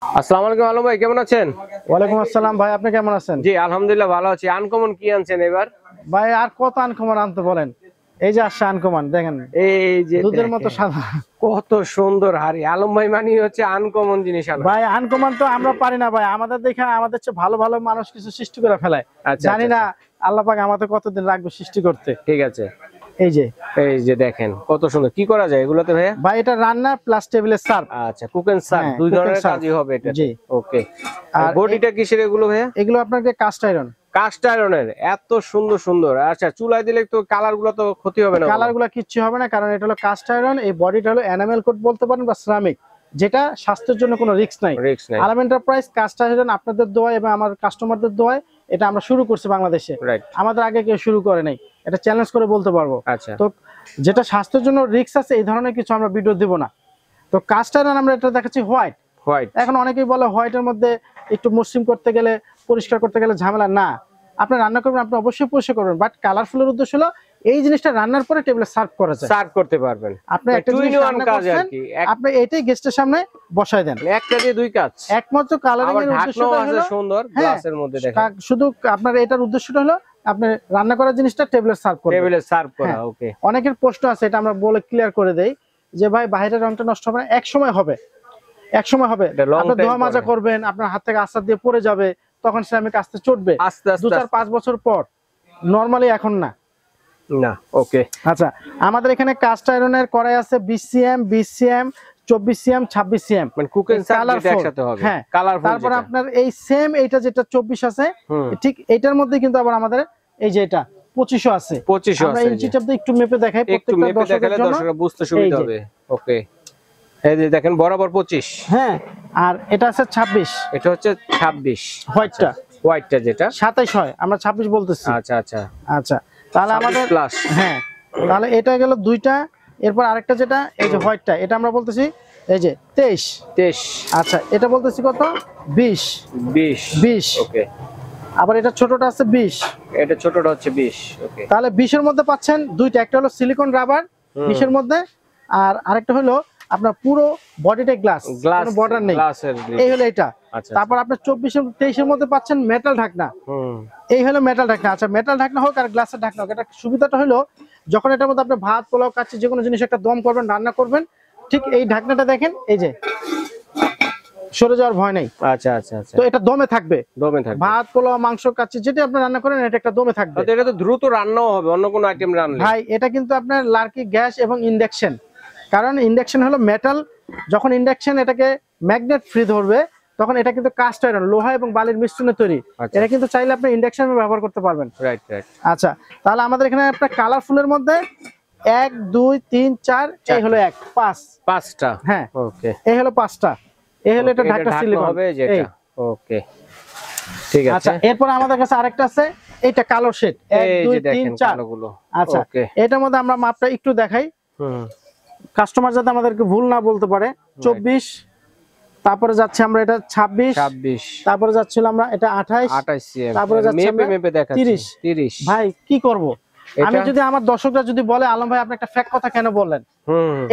আসসালামু আলাইকুম আলম ভাই, কেমন আছেন? ওয়ালাইকুম আসসালাম ভাই, আপনি কেমন আছেন? জি আলহামদুলিল্লাহ ভালো আছি। আনকমন কি আনছেন এবার? ভাই আর কত আনকমন আনতে বলেন, এই যে আসছে আনকমন, দেখেন এই যে দুধের মতো সাদা। কত সুন্দর হাড়ি। আলম ভাই মানে হচ্ছে আনকমন জিনিস আনা। ভাই আনকমন তো আমরা পারি না ভাই, আমাদের দেখে আমাদের চেয়ে ভালো ভালো মানুষ কিছু সৃষ্টি করে ফেলায়। আচ্ছা, জানি আচ্ছা, না আল্লাহ পাক আমাদের কতদিন লাগবে সৃষ্টি করতে। ঠিক আছে, এই যে দেখেন কত সুন্দর। কি করা যায় এগুলোতে ভাইয়া? ভাই এটা রান্না প্লাস টেবিলের সার্ভ। আচ্ছা, কুক এন্ড সার্ভ দুই ধরনের কাজই হবে এটা। জি ওকে। আর বডিটা কিসের এগুলো ভাইয়া? এগুলো আপনাকে কাস্ট আয়রন। কাস্ট আয়রনের, এত সুন্দর সুন্দর। আচ্ছা, চুলায় দিলে তো কালার গুলো তো ক্ষতি হবে না? কালার গুলো কিচ্ছু হবে না, কারণ এটা হলো কাস্ট আয়রন। এই বডিটা হলো এনামেল কোট বলতে পারেন বা সিরামিক, যেটা স্বাস্থ্যের জন্য কোনো রিস্ক নাই। আলম এন্টারপ্রাইজ কাস্ট আয়রন আপনাদের দোয়া এবং আমার কাস্টমারদের দোয়ায় এটা আমরা শুরু করছি বাংলাদেশে। আমাদের আগে কেউ শুরু করে নাই, এটা চ্যালেঞ্জ করে বলতে পারবো। আচ্ছা, তো যেটা স্বাস্থ্যের জন্য রিস্ক আছে এই ধরনের কিছু আমরা ভিডিও দিব না। তো কাস্ট আয়রন আমরা এটা দেখাচ্ছি হোয়াইট। এখন অনেকেই বলে হোয়াইটের মধ্যে একটু মসৃণ করতে গেলে, পরিষ্কার করতে গেলে ঝামেলা। না, আপনি রান্না করবেন, আপনি অবশ্যই পরিষ্কার করবেন, বাট কালারফুলের উদ্দেশ্য হলো এই জিনিসটা রান্নার পরে টেবিলে সার্ভ করা যায়, সার্ভ করতে পারবেন। আপনি একটা জিনিস রান্না করছেন, আপনি এটাই গেস্টের সামনে বসায় দেন। একটা দিয়ে দুই কাজ, একমাত্র কালারিং এর উদ্দেশ্যটা হলো সুন্দর গ্লাসের মধ্যে দেখেন। শুধু আপনার এটার উদ্দেশ্যটা হলো আপনি রান্না করার জিনিসটা টেবিলে সার্ভ করবেন। টেবিলে সার্ভ করা। ওকে। অনেকের প্রশ্ন আছে, এটা আমরা বলে ক্লিয়ার করে দেই যে ভাই বাইরের রংটা নষ্ট হবে না, এক সময় হবে, এক সময় হবে। আপনি ধোয়া মাজা করবেন, আপনার হাত থেকে আস্তা দিয়ে পড়ে যাবে, তখন সিরামিক আস্তে চটবে আস্তে আস্তে 2-4-5 বছর পর, নরমালি এখন না। না। ওকে। আচ্ছা, আমাদের এখানে কাস্ট আয়রনের কড়াই আছে 20 সিএম, 20 সিএম, 24 সিএম, 26 সিএম, মানে কুক এন্ড সার্ভ যেটা একসাথে হবে। হ্যাঁ, কালারফুল। তারপর আপনার এই সেম এইটা যেটা 24 আছে, ঠিক এইটার মধ্যে কিন্তু আবার আমাদের এই যে এটা 25 আছে। 25 আমরা ইঞ্চিটা একটু মেপে দেখাই, প্রত্যেকটা দর্শকের জন্য দর্শকরা বুঝতে সুবিধা হবে। ওকে। এই যে দেখেন বরাবর 25। হ্যাঁ, আর এটা আছে 26। এটা হচ্ছে 26 হোয়াইটটা যেটা 27 হয়, আমরা 26 বলতেছি। আচ্ছা আচ্ছা আচ্ছা, তাহলে আমাদের প্লাস। হ্যাঁ, তাহলে এটা গেল দুইটা। এরপর আরেকটা যেটা এই যে হোয়াইটটা, এটা আমরা বলতেছি এই যে 23। আচ্ছা, এটা বলতেছি কত? 20। ওকে। আবার এটা ছোটটা আছে 20, এটা ছোটটা হচ্ছে 20। ওকে। তাহলে 20 এর মধ্যে পাচ্ছেন দুইটা, একটা হলো সিলিকন রাবার 20 এর মধ্যে, আর আরেকটা হলো আপনার পুরো বডিটা গ্লাস, কোনো বর্ডার নেই, এই হলো এটা। তারপর আপনার 24-23 এর মধ্যে পাচ্ছেন মেটাল ঢাকনা, এই হলো মেটাল ঢাকনা। আচ্ছা, মেটাল ঢাকনা হোক আর গ্লাসের ঢাকনা হোক, এটা সুবিধাটা হলো যখন এটার মধ্যে আপনি ভাত, পোলাও, কাচ্চি যে কোনো জিনিস একটা দম করবেন, রান্না করবেন, ঠিক এই ঢাকনাটা দেখেন, এই যে সরে যাওয়ার ভয় নেই। আচ্ছা আচ্ছা আচ্ছা, তো এটা দমে থাকবে, ভাত, পোলাও, মাংস, কাচ্চি যেটা আপনি রান্না করেন এটা একটা দমে থাকবে। এটা তো দ্রুত রান্নাও হবে অন্য কোনো আইটেম রান্না। ভাই এটা কিন্তু আপনার লার্কি গ্যাস এবং ইন্ডাকশন, কারণ ইন্ডাকশন হলো মেটাল, যখন ইন্ডাকশন এটাকে ম্যাগনেট ফ্রি ধরবে তখন এটা কিন্তু কাস্ট আয়রন, লোহা এবং বালির মিশ্রণে তৈরি। এটা কিন্তু চাইলে আপনি ইন্ডাকশন ব্যবহার করতে পারবেন। আচ্ছা, তাহলে আমাদের এখানে একটা কালারফুলের মধ্যে 1 2 3 4 এই হলো 1 5টা। হ্যাঁ, ওকে, এই হলো 5টা, এই হলো এটা ঢাকা সিলিকন হবে যেটা। ওকে, ঠিক আছে। আচ্ছা, এরপর আমাদের কাছে আরেকটা আছে, এটা কালো শেড 1 2 3 4 গুলো। আচ্ছা, এটার মধ্যে আমরা মাপটা একটু দেখাই, কাস্টমার যাতে আমাদেরকে ভুল না বলতে পারে। 24, তারপরে যাচ্ছে আমরা এটা 26, তারপরে যাচ্ছিল আমরা এটা 28 সিএম, তারপরে যাচ্ছে আমরা 30। ভাই কি করব, আমি যদি আমার দর্শকরা যদি বলে আলম ভাই আপনি একটা ফ্যাক্ট কথা কেন বললেন,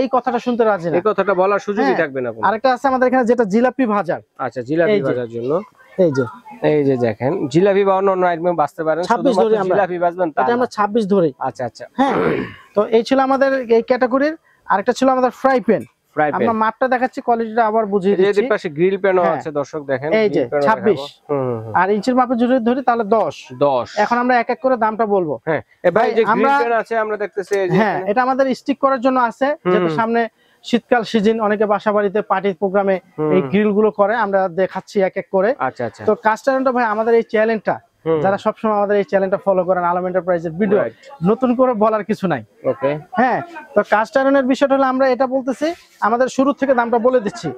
এই কথাটা শুনতে রাজি না, এই কথাটা বলার সুযোগই থাকবে না। আরেকটা আছে আমাদের এখানে যেটা জিলাপি ভাজার। আচ্ছা, জিলাপি ভাজার জন্য এই যে দেখেন জিলাপি বা অন্য আইটেম বাঁচতে পারেন, 26 ধরে আমরা জিলাপি ভাজবেন, এটা আমরা 26 ধরে। আচ্ছা আচ্ছা, হ্যাঁ। তো এই ছিল আমাদের এই ক্যাটাগরির। আরেকটা ছিল আমাদের ফ্রাই প্যান, আমরা মাপটা দেখাচ্ছি, কোয়ালিটিটা আবার বুঝিয়ে দিচ্ছি। এর পাশে গ্রিল প্যানও আছে দর্শক দেখেন, এই যে 26, আর ইঞ্চির মাপে যদি ধরি তাহলে 10। এখন আমরা এক এক করে দামটা বলবো। হ্যাঁ, ভাই যে গ্রিল প্যান আছে আমরা দেখতেছি, হ্যাঁ, এটা আমাদের স্টিক করার জন্য আছে, যেহেতু সামনে শীতকাল সিজন, অনেকে বাসা বাড়িতে পার্টি প্রোগ্রামে এই গ্রিল গুলো করে, আমরা দেখাচ্ছি এক এক করে। আচ্ছা আচ্ছা, তো কাস্ট আয়রনটা ভাই আমাদের এই চ্যানেলটা, যারা সবসময় আমাদের এই চ্যানেলটা ফলো করেন, আলম এন্টারপ্রাইজের ভিডিও, নতুন করে বলার কিছু নাই। ওকে, হ্যাঁ। তো কাস্ট আয়রনের বিষয়টা হলো আমরা এটা বলতেছি, আমাদের শুরু থেকে দামটা বলে দিচ্ছি।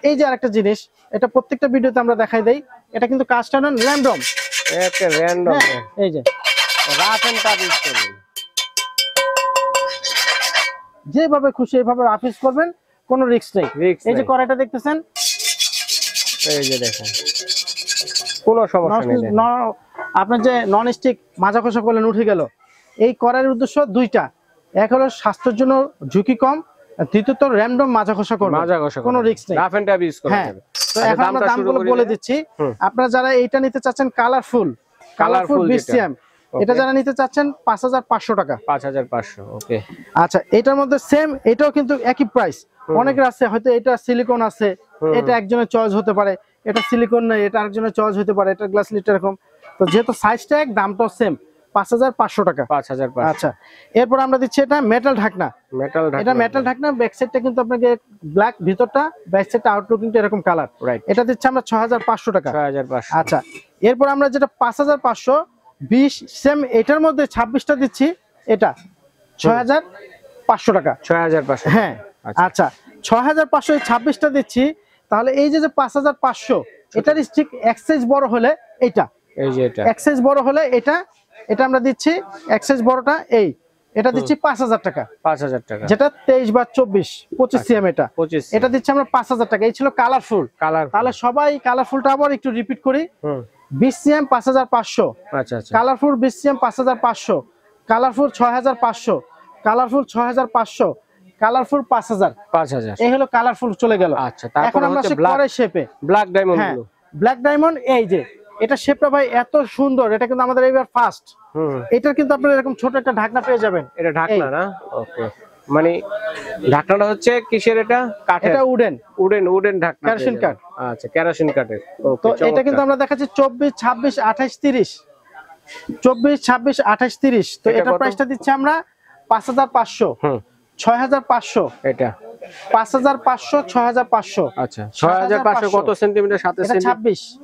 এই যে আরেকটা জিনিস, এটা প্রত্যেকটা ভিডিওতে আমরা দেখাই দেই, এটা কিন্তু কাস্ট আয়রন র্যান্ডম, একটা র্যান্ডম, এই যে রাফ এন্ড টাফ ইউজ করবেন, যেভাবে খুশি এইভাবে রাফ ইউজ করবেন, কোনো রিস্ক নেই। এই যে কড়াইটা দেখতেছেন, এই যে দেখেন কোনো সমস্যা নেই। আপনার যে নন স্টিক মাজা কষা করলেন উঠে গেল, এই করার উদ্দেশ্য দুইটা, এক হলো স্বাস্থ্যের জন্য ঝুঁকি কম, দ্বিতীয়ত র্যান্ডম মাজা কষা করবে, কোনো রিস্ক নেই, রাফ এন্ড টাফ ইউজ করবেন। হ্যাঁ, তো এখন আমরা দামগুলো বলে দিচ্ছি। আপনারা যারা এইটা নিতে চাচ্ছেন কালারফুল বিসিএম, এটা যারা নিতে চাচ্ছেন 5500 টাকা। 5500, ওকে। আচ্ছা, এটার মধ্যে সেম, এটাও কিন্তু একই প্রাইস। অনেকের আছে হয়তো এটা সিলিকন আছে, এটা একজনের চয়েস হতে পারে, এটা সিলিকন নেই, এটা আরেকজনের চয়েস হতে পারে, এটা গ্লাস লিড এরকম। তো যেহেতু সাইজটা এক, দামটাও সেম, 5500 টাকা। 5500। আচ্ছা, এরপর আমরা দিচ্ছি এটা মেটাল ঢাকনা। এটা মেটাল ঢাকনা, ব্যাক সাইডটা কিন্তু আপনাকে ব্ল্যাক, ভিতরটা ব্যাক সাইডটা আউটলুক কিন্তু এরকম কালার। এটা দিচ্ছি আমরা 6500 টাকা। 6500। আচ্ছা, এরপর আমরা যেটা 5520 সেম, এটার মধ্যে 26টা দিচ্ছি, এটা 6500 টাকা। 6500, হ্যাঁ। আচ্ছা, 6500 26টা দিচ্ছি। তাহলে এই যে 5500, এটার ঠিক এক সাইজ বড় হলে এটা, এই যে এটা এক সাইজ বড় হলে এটা আমরা দিচ্ছি এক সাইজ বড়টা, এটা দিচ্ছি 5000 টাকা। 5000 টাকা, যেটা 23 বা 25 সিএম, এটা দিচ্ছি আমরা 5000 টাকা। এই ছিল কালারফুল। তাহলে সবাই কালারফুলটা আবার একটু রিপিট করি। 20 সিএম 5500, আচ্ছা আচ্ছা, colourful 20 CM 5500, colourful 6500, colourful 6500, colourful 5000। এই হলো কালারফুল চলে গেল। আচ্ছা, এখন আমরা করে শেপে ব্ল্যাক ডায়মন্ড গুলো, ব্ল্যাক ডায়মন্ড, এই যে এটা শেপটা ভাই এত সুন্দর, এটা কিন্তু আমাদের এবার ফার্স্ট। এটার কিন্তু আপনারা এরকম ছোট একটা ঢাকনা পেয়ে যাবেন। এটা ঢাকনা না? ওকে, মানে ঢাকনাটা হচ্ছে কিসের? এটা কাঠের, এটা উডেন ঢাকনা, কেরোসিন কাঠ। আচ্ছা, কেরোসিন কাঠের। তো এটা কিন্তু আমরা দেখাচ্ছি 24 26 28 30, 24 26 28 30। তো এটার প্রাইসটা দিচ্ছি আমরা 5500, 6500, এটা 5500, 6500। আচ্ছা, 6500 কত সেন্টিমিটার সাথে?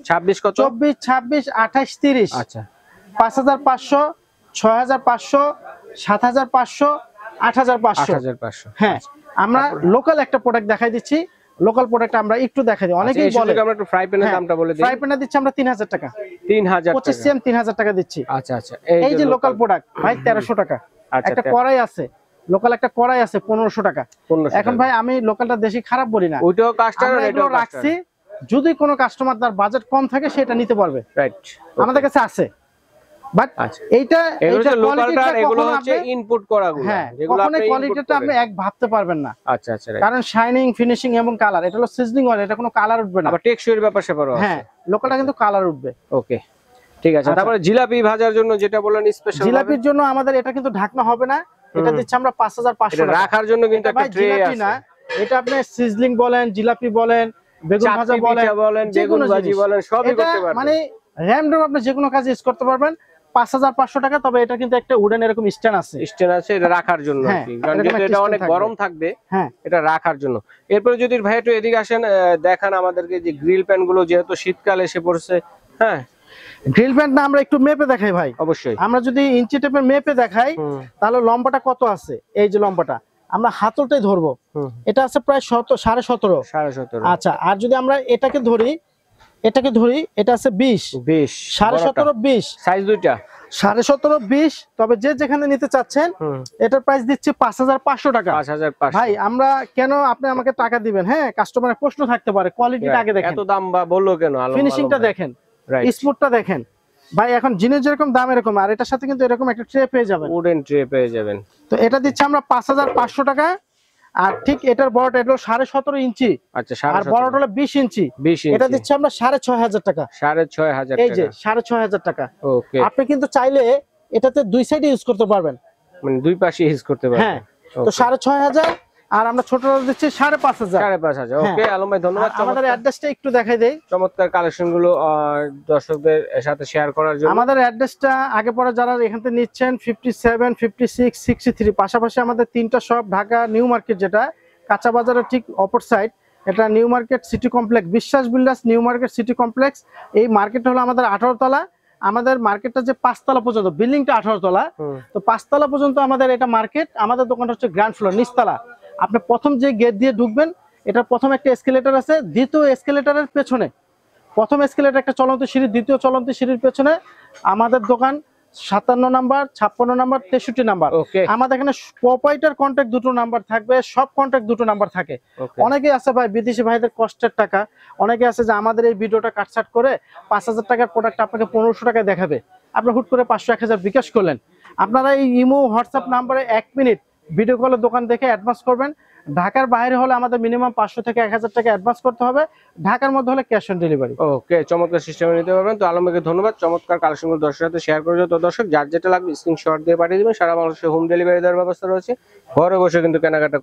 26 কত? 24 26 28 30। আচ্ছা, 5500, 6500, 7500, 8500। হ্যাঁ, আমরা লোকাল একটা প্রোডাক্ট দেখাই দিচ্ছি। লোকাল প্রোডাক্ট আমরা একটু দেখাই দিই, অনেকেই বলে। আমরা একটু ফ্রাই প্যানের দামটা বলে দিই। ফ্রাই প্যানটা দিচ্ছি আমরা 3000 টাকা। 3000 টাকা, 25 সিএম 3000 টাকা দিচ্ছি। আচ্ছা আচ্ছা, এই যে লোকাল প্রোডাক্ট ভাই 1300 টাকা। একটা কড়াই আছে, লোকাল একটা কড়াই আছে 1500 টাকা। এখন ভাই আমি লোকালটা দেশি খারাপ বলি না, ওইটাও কাস্টমার এটাও রাখছি। যদি কোনো কাস্টমার তার বাজেট কম থাকে সেটা নিতে পারবে, রাইট, আমাদের কাছে আছে। বাট এইটা লোকালটা, এগুলো হচ্ছে ইনপুট করাগুলো, যেগুলো আপনি কোয়ালিটিটা আপনি এক ভাবতে পারবেন না। আচ্ছা আচ্ছা, কারণ শাইনিং, ফিনিশিং এবং কালার, এটা হলো সিজনিং অয়েল, এটা কোনো কালার উঠবে না। আবার টেক্সচারের ব্যাপার সেপারও আছে। হ্যাঁ, লোকালটা কিন্তু কালার উঠবে। ওকে, ঠিক আছে। তারপরে জিলাপি ভাজার জন্য যেটা বললেন স্পেশাল, জিলাপির জন্য আমাদের এটা কিন্তু ঢাকনা হবে না, এটা দিচ্ছি আমরা 5500 টাকা। রাখার জন্য কিন্তু একটা ট্রে আছে না, এটা আপনি সিজলিং বলেন, জিলাপি বলেন, বেগুন ভাজা বলেন, বেগুন ভাজি বলেন, সবই করতে পারবেন। মানে র‍্যান্ডম আপনি যে কোনো কাজে ইউজ করতে পারবেন। 5500 টাকা। তবে এটা কিন্তু একটা উডেন এরকম স্ট্যান্ড আছে, এটা রাখার জন্য, কারণ এটা অনেক গরম থাকবে, এটা রাখার জন্য। এরপরে যদি ভাই একটু এদিকে আসেন, দেখান আমাদেরকে যে গ্রিল প্যান গুলো, যেহেতু শীতকাল এসে পড়ছে। হ্যাঁ, গ্রিল প্যান না আমরা একটু মেপে দেখাই ভাই। অবশ্যই, আমরা যদি ইঞ্চি টেপে মেপে দেখাই, তাহলে লম্বাটা কত আছে, এই যে লম্বাটা আমরা হাতলটাই ধরবো, এটা আছে প্রায় 17.5। আচ্ছা, আর যদি আমরা এটাকে ধরি, এটা আছে 20, 17.5, 20 সাইজ দুইটা 17.5, 20। তবে যে যেখানে নিতে চাচ্ছেন, এটার প্রাইস দিচ্ছি 5500 টাকা। 5500। ভাই আমরা কেন, আপনি আমাকে টাকা দিবেন, হ্যাঁ, কাস্টমারের প্রশ্ন থাকতে পারে, কোয়ালিটিটা আগে দেখেন, এত দাম বা বললো কেন, ফিনিশিংটা দেখেন, স্মুথটা দেখেন। ভাই এখন জিনিস যেরকম দাম এরকম, আর এটার সাথে কিন্তু এরকম একটা ট্রে পেয়ে যাবেন, উডেন ট্রে পেয়ে যাবেন। তো এটা দিচ্ছি আমরা 5500 টাকা। আর ঠিক এটার বড়টা, এটা হলো 17.5 ইঞ্চি। আচ্ছা, আর বড়টা হলো 20 ইঞ্চি। এটা দিচ্ছি আমরা 6500 টাকা। 6500, এই যে 6500 টাকা। ওকে, আপনি কিন্তু চাইলে এটাতে দুই সাইডে ইউজ করতে পারবেন, মানে দুই পাশে ইউজ করতে পারবেন। হ্যাঁ, তো 6500। আর আমরা ছোটটা দিচ্ছি 5500। 5500, ওকে। আলম ভাই ধন্যবাদ। আমাদের অ্যাড্রেসটা একটু দেখাই দেই, চমৎকার কালেকশন গুলো দর্শকদের সাথে শেয়ার করার জন্য। আমাদের অ্যাড্রেসটা আগে পরে যারা এখান থেকে নিচ্ছেন, 57, 56, 63, পাশাপাশি আমাদের 3টা শপ, ঢাকা নিউ মার্কেট, যেটা কাঁচা বাজারের ঠিক অপর সাইড, এটা নিউ মার্কেট সিটি কমপ্লেক্স, বিশ্বাস builders new market city complex. এই মার্কেটটা হলো আমাদের 18 তলা। আমাদের মার্কেটটা যে 5 তলা পর্যন্ত, বিল্ডিংটা 18 তলা, তো 5 তলা পর্যন্ত আমাদের এটা মার্কেট। আমাদের দোকানটা হচ্ছে গ্রাউন্ড ফ্লোর, নিচতলা। আপনি প্রথম যে গেট দিয়ে ঢুকবেন, এটা প্রথম একটা এসকেলেটর আছে, দ্বিতীয় এসকেলেটরের পেছনে, প্রথম এসকেলেটর একটা চলন্ত সিঁড়ি, দ্বিতীয় চলন্ত সিঁড়ির পেছনে আমাদের দোকান। 57 নাম্বার, 56 নাম্বার, 63 নাম্বার। আমাদের এখানে প্রোপাইটার কন্ট্যাক্ট দুটো নাম্বার থাকবে, সব কন্ট্যাক্ট দুটো নাম্বার থাকে। অনেকে আছে ভাই বিদেশি ভাইদের কষ্টের টাকা, অনেকে আছে যে আমাদের এই ভিডিওটা কাটছাট করে 5000 টাকার প্রোডাক্ট আপনাকে 1500 টাকায় দেখাবে, আপনি হুট করে 500 1000 বিকাশ করলেন। আপনারা এই ইমো হোয়াটসঅ্যাপ নাম্বারে 1 মিনিট ভিডিও কলে দোকান দেখে অ্যাডভান্স করবেন, ঢাকার বাইরে হলে আমাদের মিনিমাম 500 থেকে 1000 টাকা অ্যাডভান্স করতে হবে, ঢাকার মধ্যে হলে ক্যাশ অন ডেলিভারি। ওকে, চমৎকার সিস্টেমে নিতে পারবেন। তো আলম ভাইকে ধন্যবাদ, চমৎকার কালেকশনগুলো দর্শকের সাথে শেয়ার করে দিও। তো দর্শক, যার যেটা লাগবে স্ক্রিনশট দিয়ে পাঠিয়ে দিবেন, সারা বাংলাদেশে হোম ডেলিভারি দেওয়ার ব্যবস্থা রয়েছে, ঘরে বসে কিন্তু কেনাকাটা